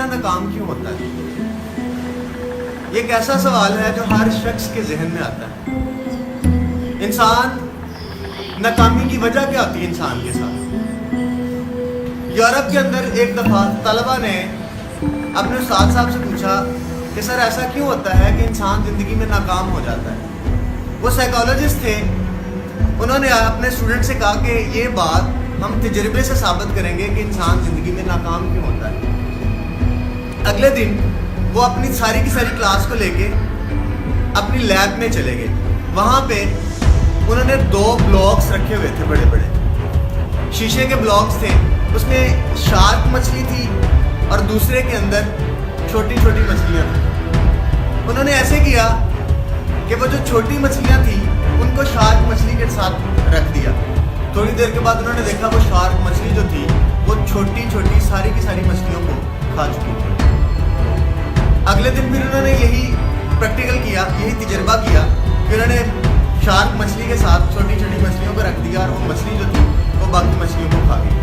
इतना नाकाम क्यों होता है? ये एक ऐसा सवाल है जो हर शख्स के जहन में आता है। इंसान नाकामी की वजह क्या होती है इंसान के साथ? यूरोप के अंदर एक दफ़ा तलबा ने अपने उस्ताद साहब से पूछा कि सर ऐसा क्यों होता है कि इंसान ज़िंदगी में नाकाम हो जाता है। वो साइकोलॉजिस्ट थे, उन्होंने अपने स्टूडेंट से कहा कि ये बात हम तजर्बे से साबित करेंगे कि इंसान ज़िंदगी में नाकाम क्यों होता है। अगले दिन वो अपनी सारी की सारी क्लास को लेके अपनी लैब में चले गए। वहाँ पे उन्होंने 2 ब्लॉक्स रखे हुए थे, बड़े बड़े शीशे के ब्लॉक्स थे। उसमें शार्क मछली थी और दूसरे के अंदर छोटी छोटी मछलियाँ थी। उन्होंने ऐसे किया कि वो जो छोटी मछलियाँ थी उनको शार्क मछली के साथ रख दिया। थोड़ी देर के बाद उन्होंने देखा वो शार्क मछली जो थी वो छोटी छोटी सारी की सारी मछलियों को खा चुकी थी। अगले दिन फिर उन्होंने यही प्रैक्टिकल किया, यही तजर्बा किया कि उन्होंने शार्क मछली के साथ छोटी छोटी मछलियों को रख दिया और वो मछली जो थी वो बाकी मछलियों को खा गई।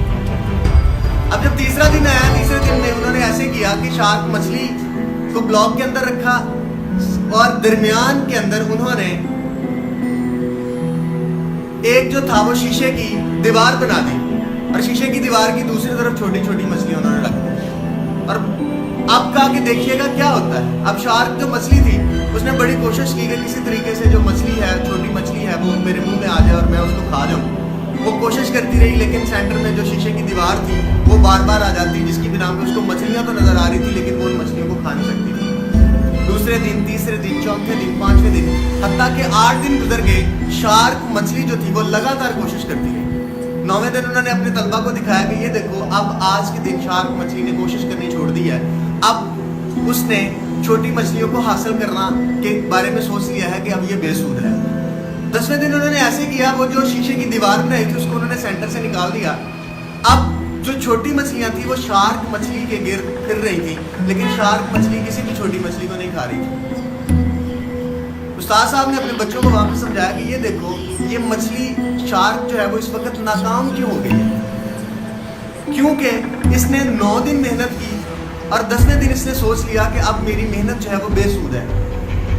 अब जब तीसरा दिन आया, तीसरे दिन में उन्होंने ऐसे किया कि शार्क मछली को ब्लॉक के अंदर रखा और दरमियान के अंदर उन्होंने एक जो था वो शीशे की दीवार बना दी और शीशे की दीवार की दूसरी तरफ छोटी छोटी मछलियां उन्होंने रख दी। और अब कहा कि देखिएगा क्या होता है। अब शार्क जो मछली थी उसने बड़ी कोशिश की कि किसी तरीके से जो मछली है, छोटी मछली है, वो मेरे मुंह में आ जाए और मैं उसको खा जाऊं। वो कोशिश करती रही, लेकिन सेंटर में जो शीशे की दीवार थी वो बार बार आ जाती, जिसकी बिना में उसको मछलियां तो नजर आ रही थी लेकिन वो उन मछलियों को खा नहीं सकती थी। दूसरे दिन, तीसरे दिन, चौथे दिन, 5वें दिन, हत्ता के 8 दिन गुजर गए। शार्क मछली जो थी वो लगातार कोशिश करती रही। 9वें दिन उन्होंने अपने तलबा को दिखाया कि ये देखो, अब आज के दिन शार्क मछली ने कोशिश करनी छोड़ दी है। अब उसने छोटी मछलियों को हासिल करना के बारे में सोच लिया है कि अब ये बेसूद है। 10वें दिन उन्होंने ऐसे किया, वो जो शीशे की दीवार बनाई थी उसको उन्होंने सेंटर से निकाल दिया। अब जो छोटी मछलियां थी वो शार्क मछली के गिर्द फिर रही थी, लेकिन शार्क मछली किसी भी छोटी मछली को नहीं खा रही थी। उस्ताद साहब ने अपने बच्चों को वहां पर समझाया कि ये देखो, ये मछली शार्क जो है वो इस वक्त नाकाम क्यों हो गई है, क्योंकि इसने 9 दिन मेहनत की और 10वें दिन इसने सोच लिया कि अब मेरी मेहनत जो है वो बेसूद है।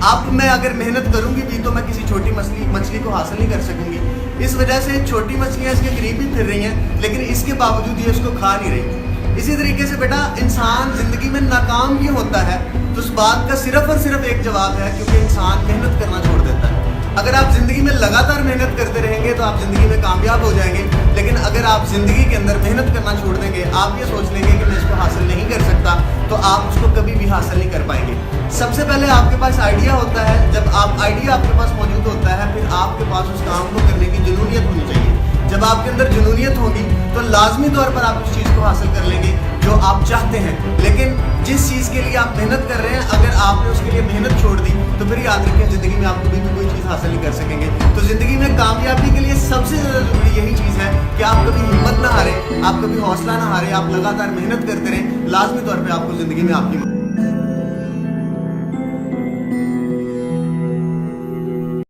अब मैं अगर मेहनत करूंगी भी तो मैं किसी छोटी मछली को हासिल नहीं कर सकूंगी। इस वजह से छोटी मछलियां इसके करीब भी फिर रही हैं, लेकिन इसके बावजूद ये उसको खा नहीं रही। इसी तरीके से बेटा, इंसान जिंदगी में नाकाम क्यों होता है तो उस बात का सिर्फ और सिर्फ एक जवाब है, क्योंकि इंसान मेहनत करना छोड़ देता है। अगर आप जिंदगी में लगातार मेहनत करते रहेंगे तो आप जिंदगी में कामयाब हो जाएंगे, लेकिन अगर आप जिंदगी के अंदर मेहनत करना छोड़ देंगे, आप ये सोच लेंगे कि मैं इसको हासिल नहीं कर सकता, तो आप उसको कभी भी हासिल नहीं कर पाएंगे। सबसे पहले आपके पास आइडिया होता है, जब आप आइडिया आपके पास मौजूद होता है फिर आपके पास उस काम को करने की जुनूनियत होनी चाहिए। जब आपके अंदर जुनूनियत होगी तो लाजमी तौर पर आप उस चीज़ को हासिल कर लेंगे जो आप चाहते हैं। लेकिन जिस चीज़ के लिए आप मेहनत कर रहे हैं, अगर आपने उसके लिए मेहनत छोड़ दी तो फिर याद रखें ज़िंदगी में आप कभी भी कोई चीज़ हासिल नहीं कर सकेंगे। तो ज़िंदगी में कामयाबी के लिए सबसे ज़्यादा ज़रूरी यही चीज़ है कि आप कभी हिम्मत ना हारें, आप कभी हौसला ना हारें, आप लगातार मेहनत करते रहें। लाजमी तौर पर आपको ज़िंदगी में आपकी